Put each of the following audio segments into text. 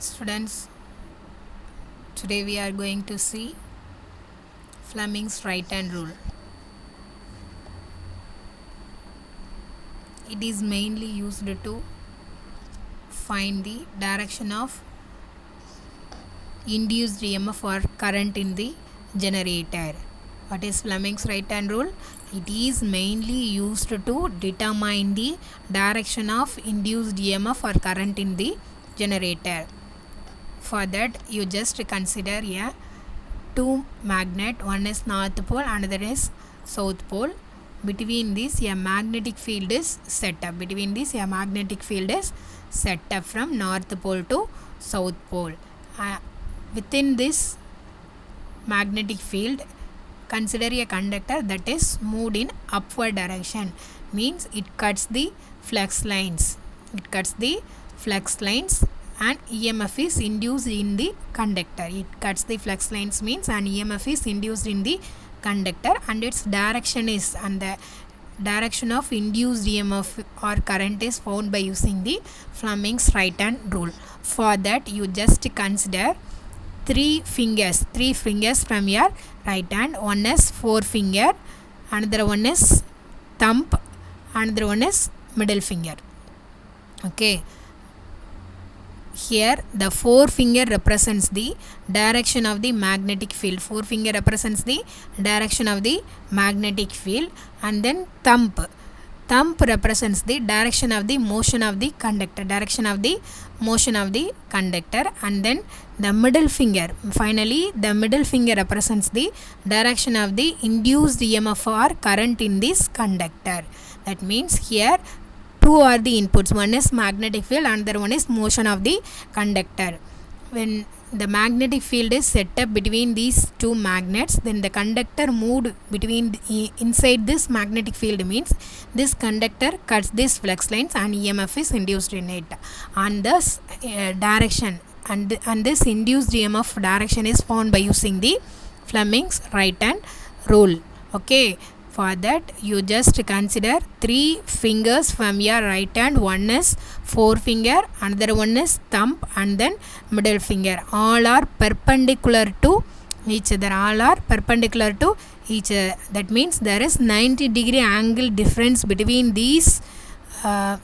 Students, today we are going to see Fleming's right-hand rule. It is mainly used to find the direction of induced EMF or current in the generator. What is Fleming's right-hand rule? It is mainly used to determine the direction of induced EMF or current in the generator. For that, you just consider a two magnet, one is north pole, another is south pole. Between this, a magnetic field is set up. Between this, a magnetic field is set up from north pole to south pole. Within this magnetic field, consider a conductor that is moved in upward direction. Means it cuts the flux lines. It cuts the flux lines and EMF is induced in the conductor. It cuts the flux lines means an EMF is induced in the conductor and its direction is, and the direction of induced EMF or current is found by using the Fleming's right-hand rule. For that, you just consider three fingers from your right hand. One is forefinger, another one is thumb, another one is middle finger. Okay. Here the forefinger represents the direction of the magnetic field. Forefinger represents the direction of the magnetic field, and then thumb represents the direction of the motion of the conductor. And then the middle finger. Finally, the middle finger represents the direction of the induced EMF or current in this conductor. That means here two are the inputs. One is magnetic field, another one is motion of the conductor. When the magnetic field is set up between these two magnets, then the conductor moved between inside this magnetic field means this conductor cuts these flux lines and EMF is induced in it. And this direction and this induced EMF direction is found by using the Fleming's right-hand rule. Okay. For that, you just consider three fingers from your right hand. One is forefinger, another one is thumb, and then middle finger. All are perpendicular to each other. That means there is 90-degree angle difference between these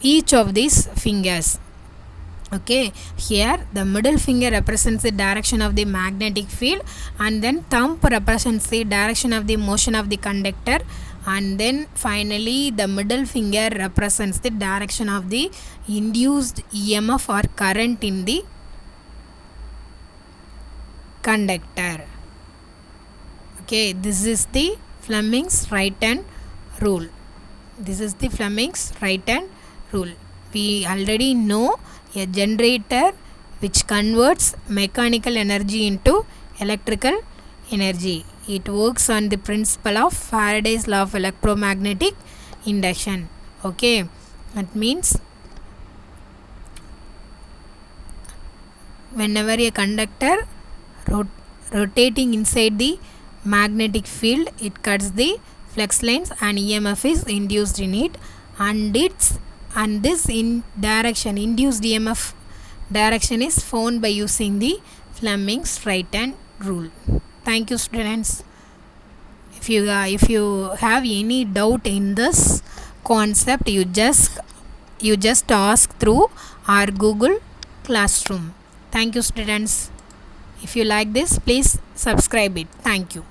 each of these fingers. Okay, here the middle finger represents the direction of the magnetic field, and then thumb represents the direction of the motion of the conductor, and then finally the middle finger represents the direction of the induced EMF or current in the conductor. Okay, this is the Fleming's right-hand rule. We already know a generator which converts mechanical energy into electrical energy. It works on the principle of Faraday's law of electromagnetic induction. Okay, that means whenever a conductor rotating inside the magnetic field, it cuts the flux lines and EMF is induced in it, and this induced EMF direction is found by using the Fleming's right-hand rule. Thank you, students. If you have any doubt in this concept, you just ask through our Google Classroom. Thank you, students. If you like this, please subscribe it. Thank you.